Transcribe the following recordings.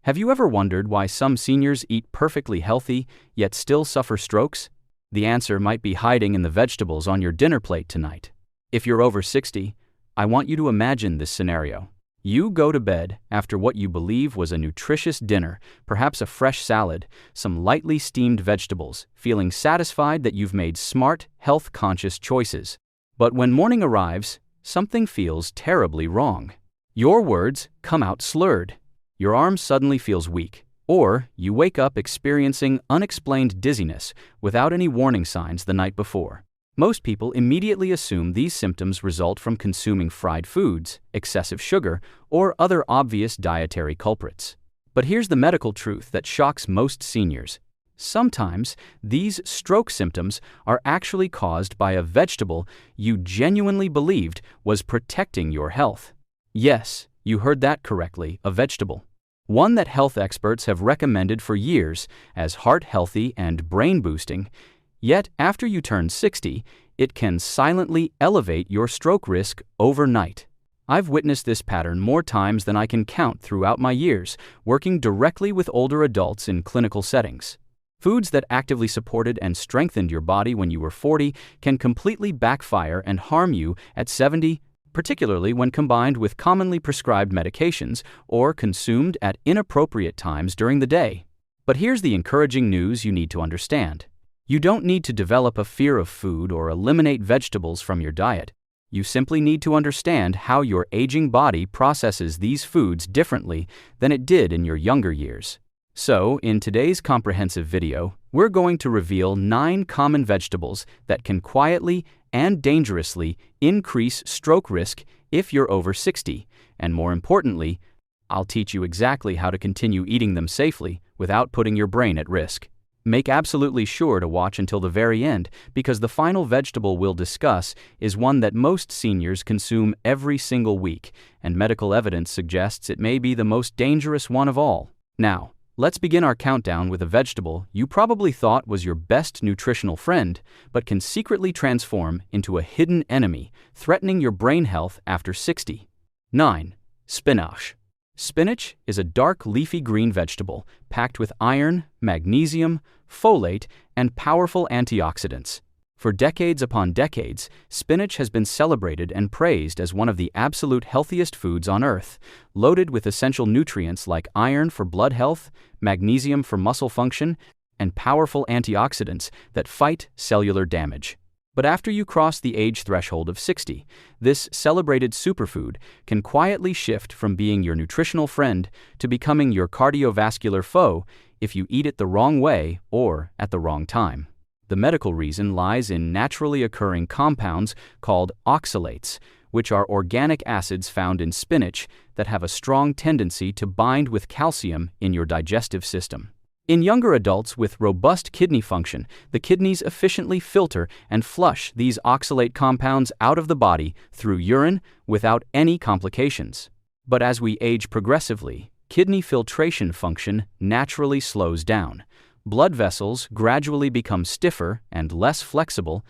Have you ever wondered why some seniors eat perfectly healthy, yet still suffer strokes? The answer might be hiding in the vegetables on your dinner plate tonight. If you're over 60, I want you to imagine this scenario. You go to bed after what you believe was a nutritious dinner, perhaps a fresh salad, some lightly steamed vegetables, feeling satisfied that you've made smart, health-conscious choices. But when morning arrives, something feels terribly wrong. Your words come out slurred. Your arm suddenly feels weak, or you wake up experiencing unexplained dizziness without any warning signs the night before. Most people immediately assume these symptoms result from consuming fried foods, excessive sugar, or other obvious dietary culprits. But here's the medical truth that shocks most seniors. Sometimes, these stroke symptoms are actually caused by a vegetable you genuinely believed was protecting your health. Yes, you heard that correctly, a vegetable. One that health experts have recommended for years as heart-healthy and brain-boosting. Yet, after you turn 60, it can silently elevate your stroke risk overnight. I've witnessed this pattern more times than I can count throughout my years, working directly with older adults in clinical settings. Foods that actively supported and strengthened your body when you were 40 can completely backfire and harm you at 70, particularly when combined with commonly prescribed medications or consumed at inappropriate times during the day. But here's the encouraging news you need to understand. You don't need to develop a fear of food or eliminate vegetables from your diet. You simply need to understand how your aging body processes these foods differently than it did in your younger years. So, in today's comprehensive video, we're going to reveal 9 common vegetables that can quietly and dangerously increase stroke risk if you're over 60, and more importantly, I'll teach you exactly how to continue eating them safely without putting your brain at risk. Make absolutely sure to watch until the very end, because the final vegetable we'll discuss is one that most seniors consume every single week, and medical evidence suggests it may be the most dangerous one of all. Now, let's begin our countdown with a vegetable you probably thought was your best nutritional friend, but can secretly transform into a hidden enemy, threatening your brain health after 60. 9. Spinach. Spinach is a dark leafy green vegetable packed with iron, magnesium, folate, and powerful antioxidants. For decades upon decades, spinach has been celebrated and praised as one of the absolute healthiest foods on earth, loaded with essential nutrients like iron for blood health, magnesium for muscle function, and powerful antioxidants that fight cellular damage. But after you cross the age threshold of 60, this celebrated superfood can quietly shift from being your nutritional friend to becoming your cardiovascular foe if you eat it the wrong way or at the wrong time. The medical reason lies in naturally occurring compounds called oxalates, which are organic acids found in spinach that have a strong tendency to bind with calcium in your digestive system. In younger adults with robust kidney function, the kidneys efficiently filter and flush these oxalate compounds out of the body through urine without any complications. But as we age progressively, kidney filtration function naturally slows down. Blood vessels gradually become stiffer and less flexible,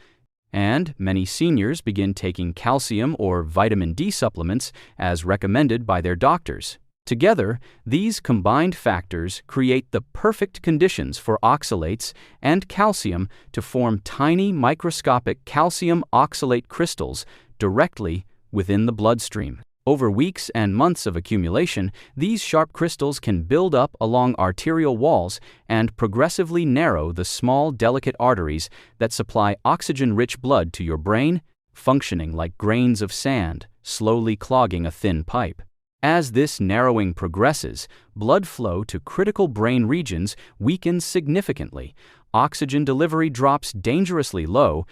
and many seniors begin taking calcium or vitamin D supplements as recommended by their doctors. Together, these combined factors create the perfect conditions for oxalates and calcium to form tiny microscopic calcium oxalate crystals directly within the bloodstream. Over weeks and months of accumulation, these sharp crystals can build up along arterial walls and progressively narrow the small, delicate arteries that supply oxygen-rich blood to your brain, functioning like grains of sand, slowly clogging a thin pipe. As this narrowing progresses, blood flow to critical brain regions weakens significantly, oxygen delivery drops dangerously low,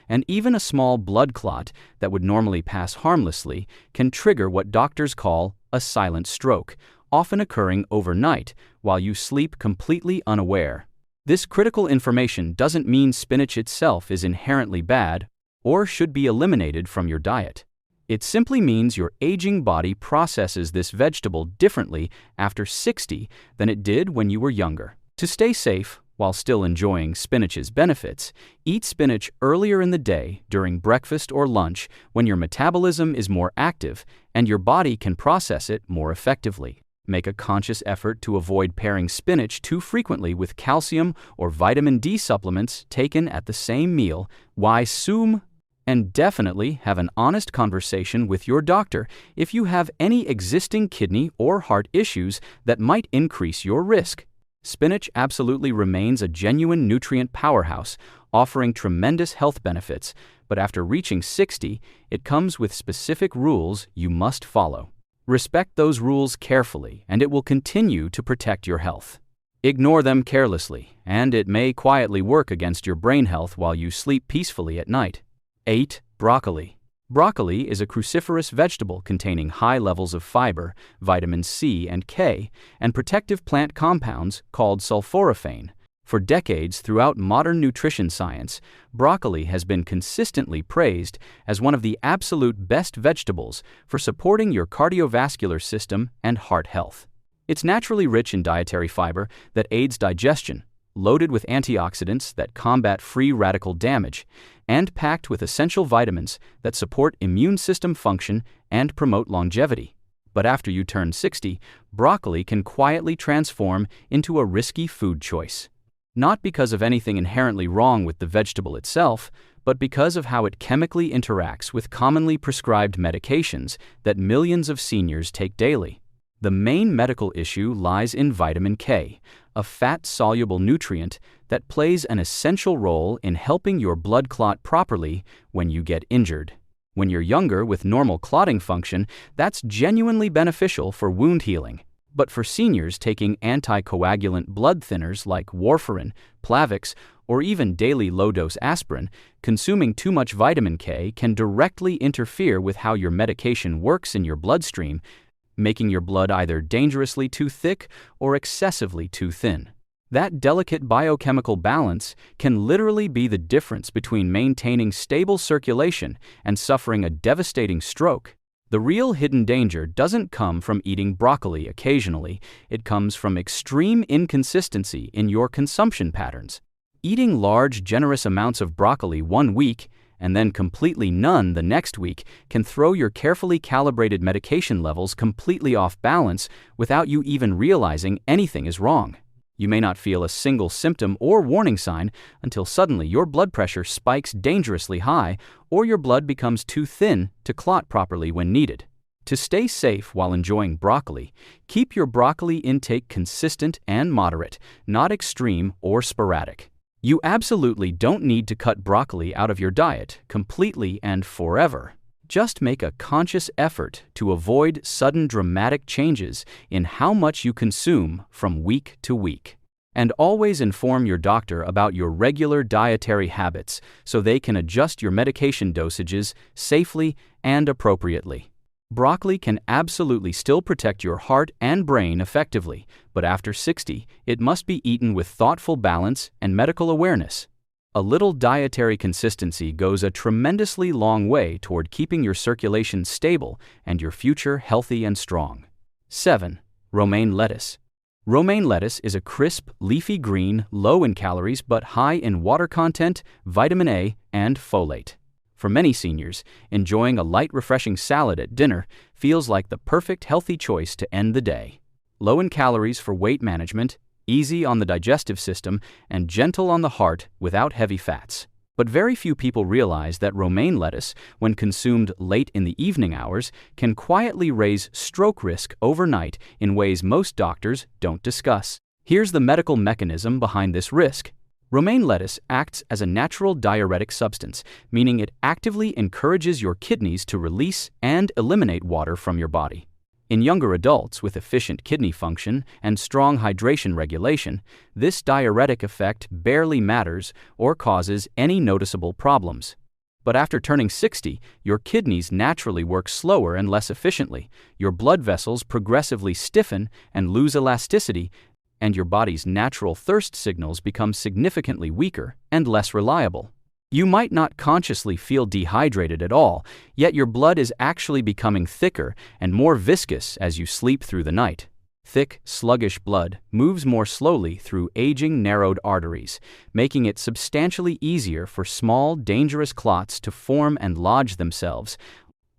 and even a small blood clot that would normally pass harmlessly can trigger what doctors call a silent stroke, often occurring overnight while you sleep completely unaware. This critical information doesn't mean spinach itself is inherently bad or should be eliminated from your diet. It simply means your aging body processes this vegetable differently after 60 than it did when you were younger. To stay safe while still enjoying spinach's benefits, eat spinach earlier in the day during breakfast or lunch when your metabolism is more active and your body can process it more effectively. Make a conscious effort to avoid pairing spinach too frequently with calcium or vitamin D supplements taken at the same meal. Why soom? And definitely have an honest conversation with your doctor if you have any existing kidney or heart issues that might increase your risk. Spinach absolutely remains a genuine nutrient powerhouse, offering tremendous health benefits, but after reaching 60, it comes with specific rules you must follow. Respect those rules carefully, and it will continue to protect your health. Ignore them carelessly, and it may quietly work against your brain health while you sleep peacefully at night. 8. Broccoli. Broccoli is a cruciferous vegetable containing high levels of fiber, vitamin C and K, and protective plant compounds called sulforaphane. For decades throughout modern nutrition science, broccoli has been consistently praised as one of the absolute best vegetables for supporting your cardiovascular system and heart health. It's naturally rich in dietary fiber that aids digestion, loaded with antioxidants that combat free radical damage, and packed with essential vitamins that support immune system function and promote longevity. But after you turn 60, broccoli can quietly transform into a risky food choice. Not because of anything inherently wrong with the vegetable itself, but because of how it chemically interacts with commonly prescribed medications that millions of seniors take daily. The main medical issue lies in vitamin K, a fat-soluble nutrient that plays an essential role in helping your blood clot properly when you get injured. When you're younger with normal clotting function, that's genuinely beneficial for wound healing. But for seniors taking anticoagulant blood thinners like warfarin, Plavix, or even daily low-dose aspirin, consuming too much vitamin K can directly interfere with how your medication works in your bloodstream, making your blood either dangerously too thick or excessively too thin. That delicate biochemical balance can literally be the difference between maintaining stable circulation and suffering a devastating stroke. The real hidden danger doesn't come from eating broccoli occasionally, it comes from extreme inconsistency in your consumption patterns. Eating large, generous amounts of broccoli one week and then completely none the next week can throw your carefully calibrated medication levels completely off balance without you even realizing anything is wrong. You may not feel a single symptom or warning sign until suddenly your blood pressure spikes dangerously high or your blood becomes too thin to clot properly when needed. To stay safe while enjoying broccoli, keep your broccoli intake consistent and moderate, not extreme or sporadic. You absolutely don't need to cut broccoli out of your diet completely and forever. Just make a conscious effort to avoid sudden dramatic changes in how much you consume from week to week. And always inform your doctor about your regular dietary habits so they can adjust your medication dosages safely and appropriately. Broccoli can absolutely still protect your heart and brain effectively, but after 60, it must be eaten with thoughtful balance and medical awareness. A little dietary consistency goes a tremendously long way toward keeping your circulation stable and your future healthy and strong. 7. Romaine lettuce. Romaine lettuce is a crisp, leafy green, low in calories but high in water content, vitamin A, and folate. For many seniors, enjoying a light, refreshing salad at dinner feels like the perfect healthy choice to end the day. Low in calories for weight management, easy on the digestive system, and gentle on the heart without heavy fats. But very few people realize that romaine lettuce, when consumed late in the evening hours, can quietly raise stroke risk overnight in ways most doctors don't discuss. Here's the medical mechanism behind this risk. Romaine lettuce acts as a natural diuretic substance, meaning it actively encourages your kidneys to release and eliminate water from your body. In younger adults with efficient kidney function and strong hydration regulation, this diuretic effect barely matters or causes any noticeable problems. But after turning 60, your kidneys naturally work slower and less efficiently, your blood vessels progressively stiffen and lose elasticity, and your body's natural thirst signals become significantly weaker and less reliable. You might not consciously feel dehydrated at all, yet your blood is actually becoming thicker and more viscous as you sleep through the night. Thick, sluggish blood moves more slowly through aging, narrowed arteries, making it substantially easier for small, dangerous clots to form and lodge themselves,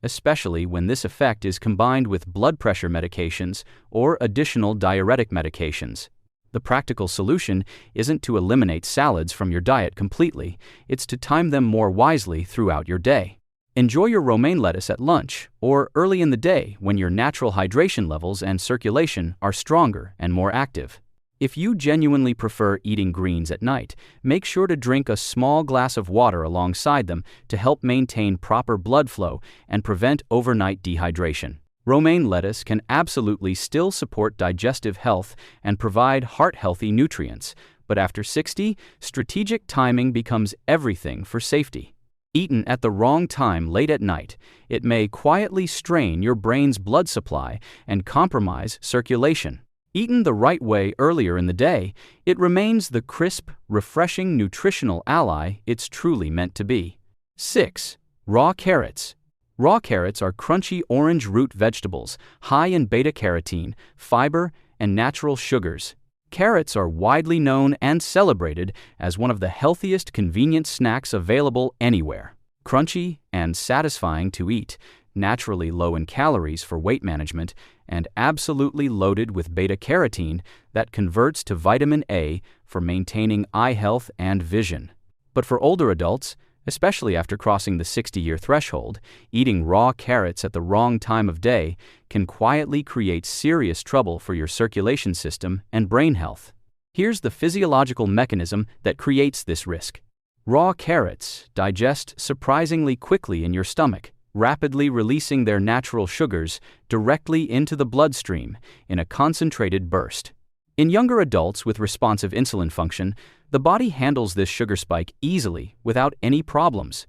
especially when this effect is combined with blood pressure medications or additional diuretic medications. The practical solution isn't to eliminate salads from your diet completely, it's to time them more wisely throughout your day. Enjoy your romaine lettuce at lunch or early in the day when your natural hydration levels and circulation are stronger and more active. If you genuinely prefer eating greens at night, make sure to drink a small glass of water alongside them to help maintain proper blood flow and prevent overnight dehydration. Romaine lettuce can absolutely still support digestive health and provide heart-healthy nutrients, but after 60, strategic timing becomes everything for safety. Eaten at the wrong time late at night, it may quietly strain your brain's blood supply and compromise circulation. Eaten the right way earlier in the day, it remains the crisp, refreshing nutritional ally it's truly meant to be. 6. Raw carrots. Raw carrots are crunchy orange root vegetables, high in beta-carotene, fiber, and natural sugars. Carrots are widely known and celebrated as one of the healthiest convenient snacks available anywhere. Crunchy and satisfying to eat, naturally low in calories for weight management, and absolutely loaded with beta-carotene that converts to vitamin A for maintaining eye health and vision. But for older adults, especially after crossing the 60-year threshold, eating raw carrots at the wrong time of day can quietly create serious trouble for your circulation system and brain health. Here's the physiological mechanism that creates this risk. Raw carrots digest surprisingly quickly in your stomach, rapidly releasing their natural sugars directly into the bloodstream in a concentrated burst. In younger adults with responsive insulin function, the body handles this sugar spike easily without any problems.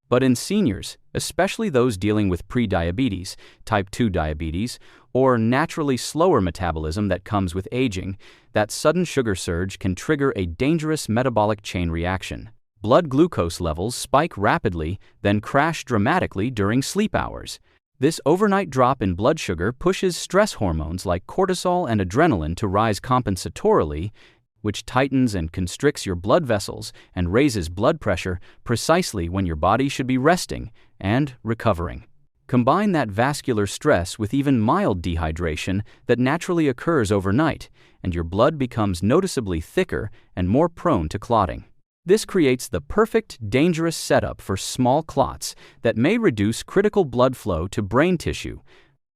But in seniors, especially those dealing with prediabetes, type 2 diabetes, or naturally slower metabolism that comes with aging, that sudden sugar surge can trigger a dangerous metabolic chain reaction. Blood glucose levels spike rapidly, then crash dramatically during sleep hours. This overnight drop in blood sugar pushes stress hormones like cortisol and adrenaline to rise compensatorily, which tightens and constricts your blood vessels and raises blood pressure precisely when your body should be resting and recovering. Combine that vascular stress with even mild dehydration that naturally occurs overnight, and your blood becomes noticeably thicker and more prone to clotting. This creates the perfect, dangerous setup for small clots that may reduce critical blood flow to brain tissue.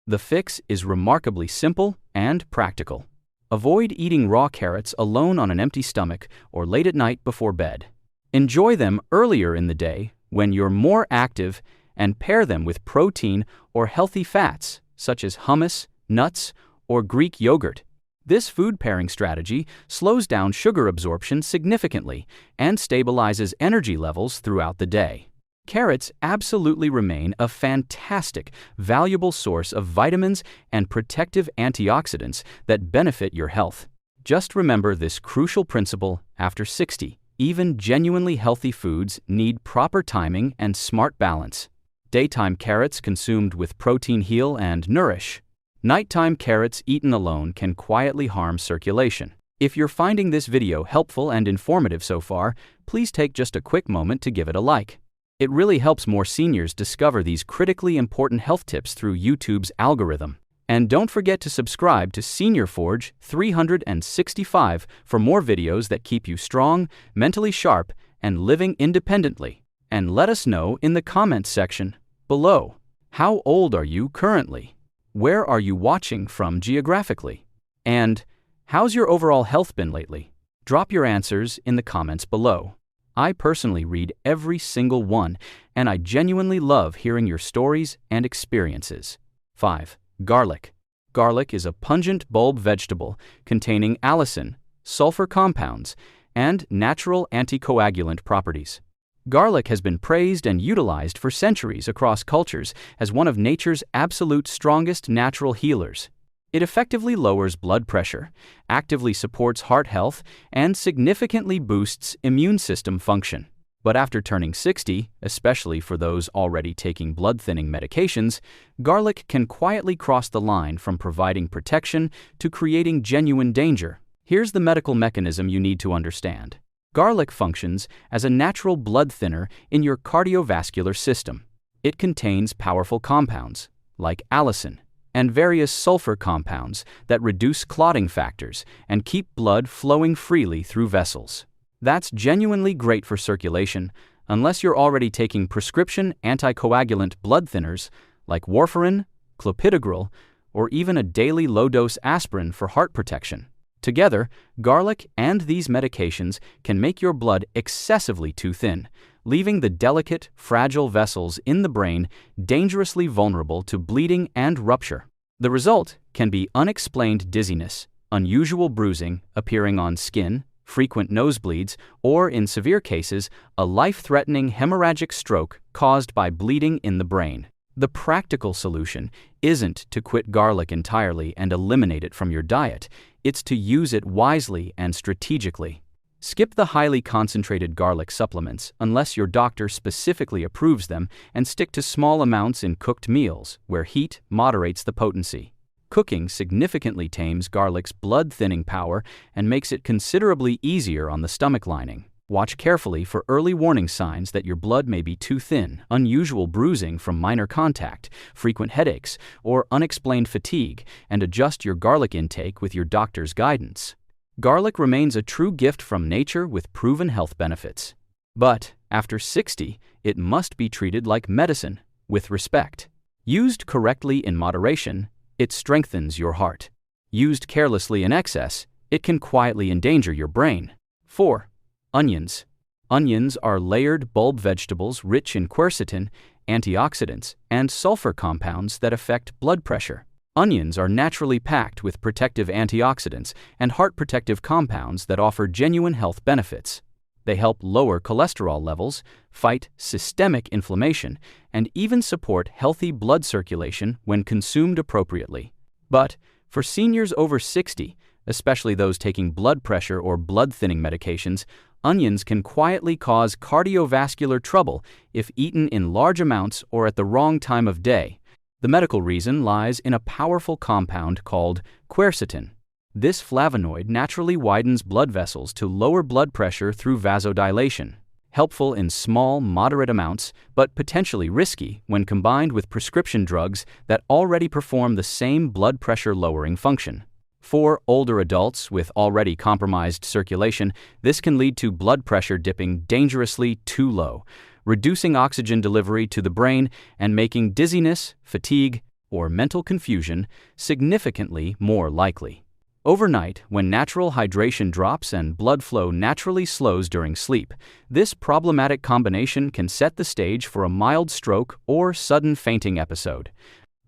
The fix is remarkably simple and practical. Avoid eating raw carrots alone on an empty stomach or late at night before bed. Enjoy them earlier in the day when you're more active, and pair them with protein or healthy fats such as hummus, nuts, or Greek yogurt. This food pairing strategy slows down sugar absorption significantly and stabilizes energy levels throughout the day. Carrots absolutely remain a fantastic, valuable source of vitamins and protective antioxidants that benefit your health. Just remember this crucial principle after 60. Even genuinely healthy foods need proper timing and smart balance. Daytime carrots consumed with protein heal and nourish. Nighttime carrots eaten alone can quietly harm circulation. If you're finding this video helpful and informative so far, please take just a quick moment to give it a like. It really helps more seniors discover these critically important health tips through YouTube's algorithm. And don't forget to subscribe to SeniorForge 365 for more videos that keep you strong, mentally sharp, and living independently. And let us know in the comments section below. How old are you currently? Where are you watching from geographically? And how's your overall health been lately? Drop your answers in the comments below. I personally read every single one, and I genuinely love hearing your stories and experiences. 5. Garlic. Garlic is a pungent bulb vegetable containing allicin, sulfur compounds, and natural anticoagulant properties. Garlic has been praised and utilized for centuries across cultures as one of nature's absolute strongest natural healers. It effectively lowers blood pressure, actively supports heart health, and significantly boosts immune system function. But after turning 60, especially for those already taking blood-thinning medications, garlic can quietly cross the line from providing protection to creating genuine danger. Here's the medical mechanism you need to understand. Garlic functions as a natural blood thinner in your cardiovascular system. It contains powerful compounds, like allicin, and various sulfur compounds that reduce clotting factors and keep blood flowing freely through vessels. That's genuinely great for circulation, unless you're already taking prescription anticoagulant blood thinners like warfarin, clopidogrel, or even a daily low-dose aspirin for heart protection. Together, garlic and these medications can make your blood excessively too thin, leaving the delicate, fragile vessels in the brain dangerously vulnerable to bleeding and rupture. The result can be unexplained dizziness, unusual bruising appearing on skin, frequent nosebleeds, or in severe cases, a life-threatening hemorrhagic stroke caused by bleeding in the brain. The practical solution isn't to quit garlic entirely and eliminate it from your diet. It's to use it wisely and strategically. Skip the highly concentrated garlic supplements unless your doctor specifically approves them, and stick to small amounts in cooked meals where heat moderates the potency. Cooking significantly tames garlic's blood-thinning power and makes it considerably easier on the stomach lining. Watch carefully for early warning signs that your blood may be too thin, unusual bruising from minor contact, frequent headaches, or unexplained fatigue, and adjust your garlic intake with your doctor's guidance. Garlic remains a true gift from nature with proven health benefits. But after 60, it must be treated like medicine, with respect. Used correctly in moderation, it strengthens your heart. Used carelessly in excess, it can quietly endanger your brain. 4. Onions. Onions are layered bulb vegetables rich in quercetin, antioxidants, and sulfur compounds that affect blood pressure. Onions are naturally packed with protective antioxidants and heart-protective compounds that offer genuine health benefits. They help lower cholesterol levels, fight systemic inflammation, and even support healthy blood circulation when consumed appropriately. But for seniors over 60, especially those taking blood pressure or blood-thinning medications, onions can quietly cause cardiovascular trouble if eaten in large amounts or at the wrong time of day. The medical reason lies in a powerful compound called quercetin. This flavonoid naturally widens blood vessels to lower blood pressure through vasodilation, helpful in small, moderate amounts, but potentially risky when combined with prescription drugs that already perform the same blood pressure-lowering function. For older adults with already compromised circulation, this can lead to blood pressure dipping dangerously too low, reducing oxygen delivery to the brain and making dizziness, fatigue, or mental confusion significantly more likely. Overnight, when natural hydration drops and blood flow naturally slows during sleep, this problematic combination can set the stage for a mild stroke or sudden fainting episode.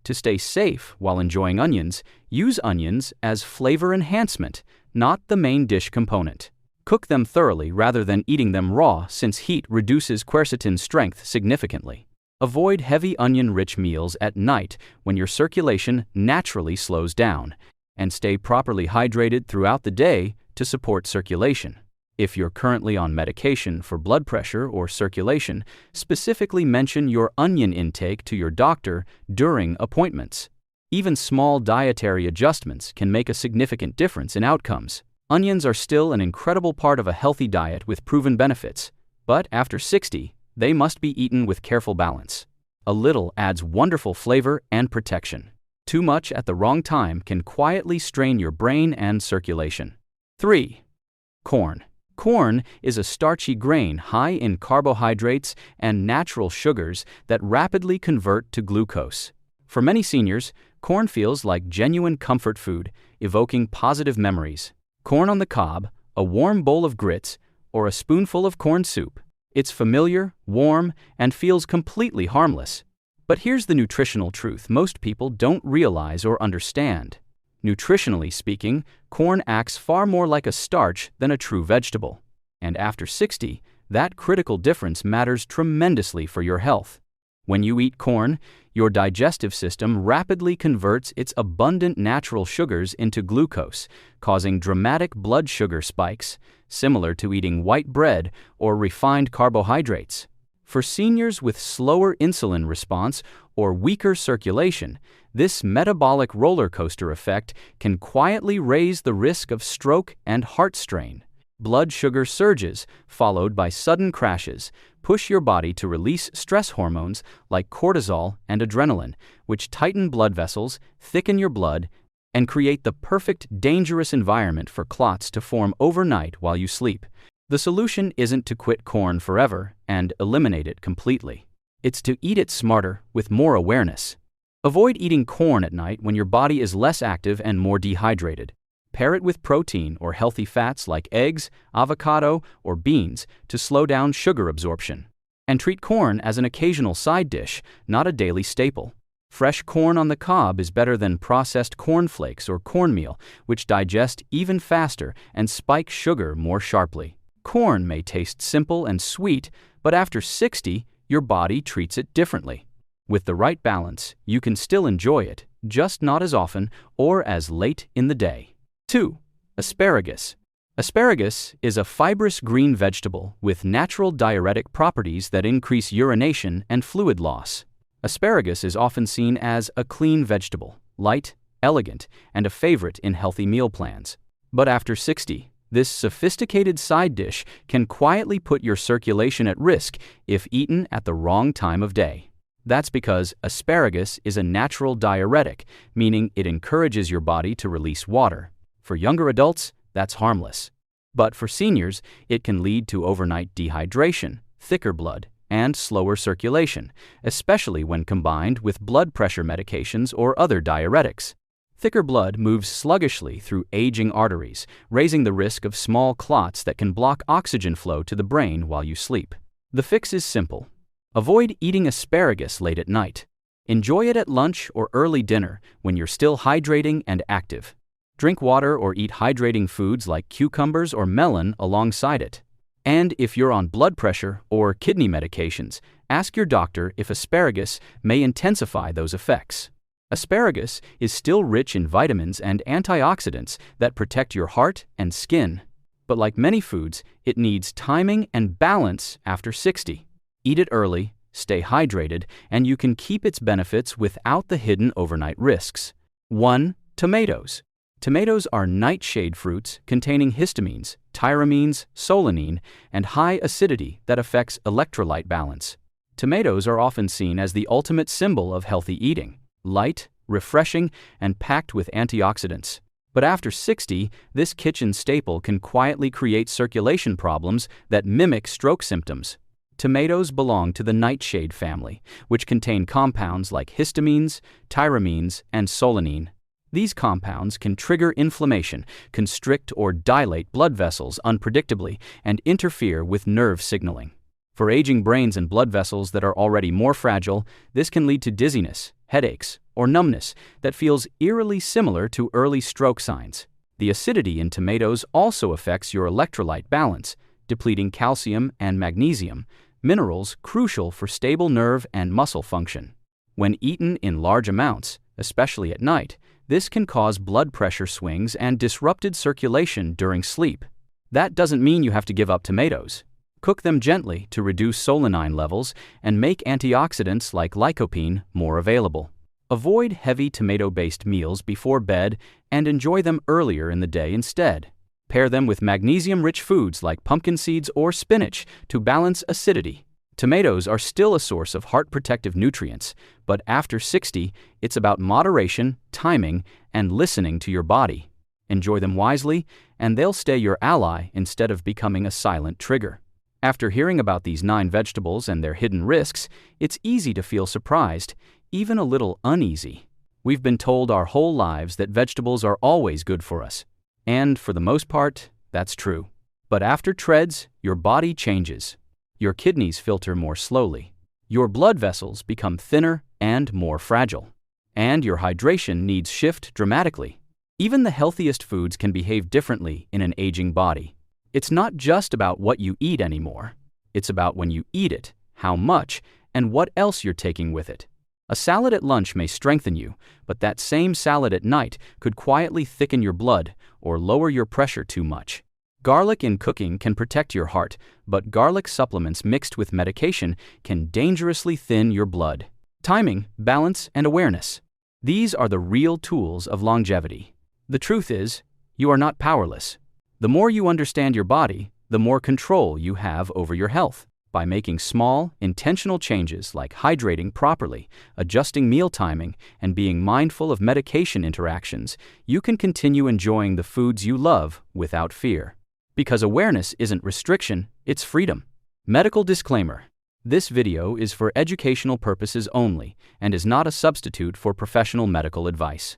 To stay safe while enjoying onions, use onions as flavor enhancement, not the main dish component. Cook them thoroughly rather than eating them raw, since heat reduces quercetin's strength significantly. Avoid heavy onion-rich meals at night when your circulation naturally slows down, and stay properly hydrated throughout the day to support circulation. If you're currently on medication for blood pressure or circulation, specifically mention your onion intake to your doctor during appointments. Even small dietary adjustments can make a significant difference in outcomes. Onions are still an incredible part of a healthy diet with proven benefits, but after 60, they must be eaten with careful balance. A little adds wonderful flavor and protection. Too much at the wrong time can quietly strain your brain and circulation. 3. Corn. Corn is a starchy grain high in carbohydrates and natural sugars that rapidly convert to glucose. For many seniors, corn feels like genuine comfort food, evoking positive memories. Corn on the cob, a warm bowl of grits, or a spoonful of corn soup. It's familiar, warm, and feels completely harmless. But here's the nutritional truth most people don't realize or understand. Nutritionally speaking, corn acts far more like a starch than a true vegetable. And after 60, that critical difference matters tremendously for your health. When you eat corn, your digestive system rapidly converts its abundant natural sugars into glucose, causing dramatic blood sugar spikes, similar to eating white bread or refined carbohydrates. For seniors with slower insulin response or weaker circulation, this metabolic roller coaster effect can quietly raise the risk of stroke and heart strain. Blood sugar surges, followed by sudden crashes, push your body to release stress hormones like cortisol and adrenaline, which tighten blood vessels, thicken your blood, and create the perfect dangerous environment for clots to form overnight while you sleep. The solution isn't to quit corn forever and eliminate it completely. It's to eat it smarter with more awareness. Avoid eating corn at night when your body is less active and more dehydrated. Pair it with protein or healthy fats like eggs, avocado, or beans to slow down sugar absorption. And treat corn as an occasional side dish, not a daily staple. Fresh corn on the cob is better than processed cornflakes or cornmeal, which digest even faster and spike sugar more sharply. Corn may taste simple and sweet, but after 60, your body treats it differently. With the right balance, you can still enjoy it, just not as often or as late in the day. 2. Asparagus. Asparagus is a fibrous green vegetable with natural diuretic properties that increase urination and fluid loss. Asparagus is often seen as a clean vegetable, light, elegant, and a favorite in healthy meal plans. But after 60, this sophisticated side dish can quietly put your circulation at risk if eaten at the wrong time of day. That's because asparagus is a natural diuretic, meaning it encourages your body to release water. For younger adults, that's harmless. But for seniors, it can lead to overnight dehydration, thicker blood, and slower circulation, especially when combined with blood pressure medications or other diuretics. Thicker blood moves sluggishly through aging arteries, raising the risk of small clots that can block oxygen flow to the brain while you sleep. The fix is simple. Avoid eating asparagus late at night. Enjoy it at lunch or early dinner when you're still hydrating and active. Drink water or eat hydrating foods like cucumbers or melon alongside it. And if you're on blood pressure or kidney medications, ask your doctor if asparagus may intensify those effects. Asparagus is still rich in vitamins and antioxidants that protect your heart and skin. But like many foods, it needs timing and balance after 60. Eat it early, stay hydrated, and you can keep its benefits without the hidden overnight risks. 1. Tomatoes. Tomatoes are nightshade fruits containing histamines, tyramines, solanine, and high acidity that affects electrolyte balance. Tomatoes are often seen as the ultimate symbol of healthy eating, light, refreshing, and packed with antioxidants. But after 60, this kitchen staple can quietly create circulation problems that mimic stroke symptoms. Tomatoes belong to the nightshade family, which contain compounds like histamines, tyramines, and solanine. These compounds can trigger inflammation, constrict or dilate blood vessels unpredictably, and interfere with nerve signaling. For aging brains and blood vessels that are already more fragile, this can lead to dizziness, headaches, or numbness that feels eerily similar to early stroke signs. The acidity in tomatoes also affects your electrolyte balance, depleting calcium and magnesium, minerals crucial for stable nerve and muscle function. When eaten in large amounts, especially at night, this can cause blood pressure swings and disrupted circulation during sleep. That doesn't mean you have to give up tomatoes. Cook them gently to reduce solanine levels and make antioxidants like lycopene more available. Avoid heavy tomato-based meals before bed and enjoy them earlier in the day instead. Pair them with magnesium-rich foods like pumpkin seeds or spinach to balance acidity. Tomatoes are still a source of heart-protective nutrients, but after 60, it's about moderation, timing, and listening to your body. Enjoy them wisely, and they'll stay your ally instead of becoming a silent trigger. After hearing about these 9 vegetables and their hidden risks, it's easy to feel surprised, even a little uneasy. We've been told our whole lives that vegetables are always good for us. And for the most part, that's true. But after treads, your body changes. Your kidneys filter more slowly. Your blood vessels become thinner and more fragile. And your hydration needs shift dramatically. Even the healthiest foods can behave differently in an aging body. It's not just about what you eat anymore. It's about when you eat it, how much, and what else you're taking with it. A salad at lunch may strengthen you, but that same salad at night could quietly thicken your blood or lower your pressure too much. Garlic in cooking can protect your heart, but garlic supplements mixed with medication can dangerously thin your blood. Timing, balance, and awareness. These are the real tools of longevity. The truth is, you are not powerless. The more you understand your body, the more control you have over your health. By making small, intentional changes like hydrating properly, adjusting meal timing, and being mindful of medication interactions, you can continue enjoying the foods you love without fear. Because awareness isn't restriction, it's freedom. Medical disclaimer. This video is for educational purposes only and is not a substitute for professional medical advice.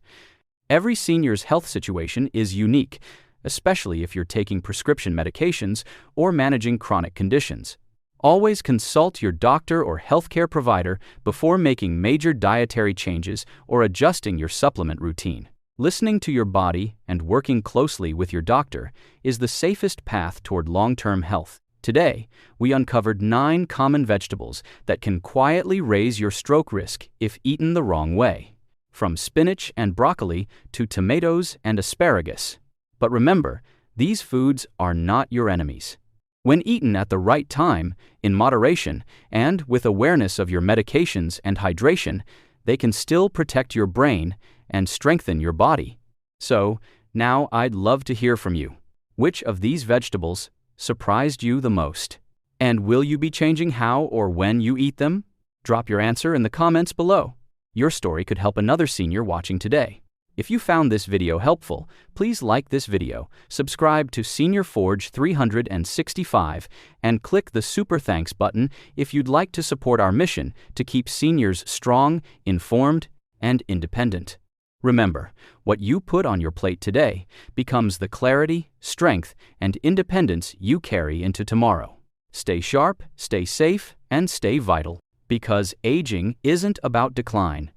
Every senior's health situation is unique, especially if you're taking prescription medications or managing chronic conditions. Always consult your doctor or healthcare provider before making major dietary changes or adjusting your supplement routine. Listening to your body and working closely with your doctor is the safest path toward long-term health. Today, we uncovered 9 common vegetables that can quietly raise your stroke risk if eaten the wrong way. From spinach and broccoli to tomatoes and asparagus. But remember, these foods are not your enemies. When eaten at the right time, in moderation, and with awareness of your medications and hydration, they can still protect your brain and strengthen your body. So, now I'd love to hear from you. Which of these vegetables surprised you the most? And will you be changing how or when you eat them? Drop your answer in the comments below. Your story could help another senior watching today. If you found this video helpful, please like this video, subscribe to SeniorForge 365, and click the Super Thanks button if you'd like to support our mission to keep seniors strong, informed, and independent. Remember, what you put on your plate today becomes the clarity, strength, and independence you carry into tomorrow. Stay sharp, stay safe, and stay vital, because aging isn't about decline.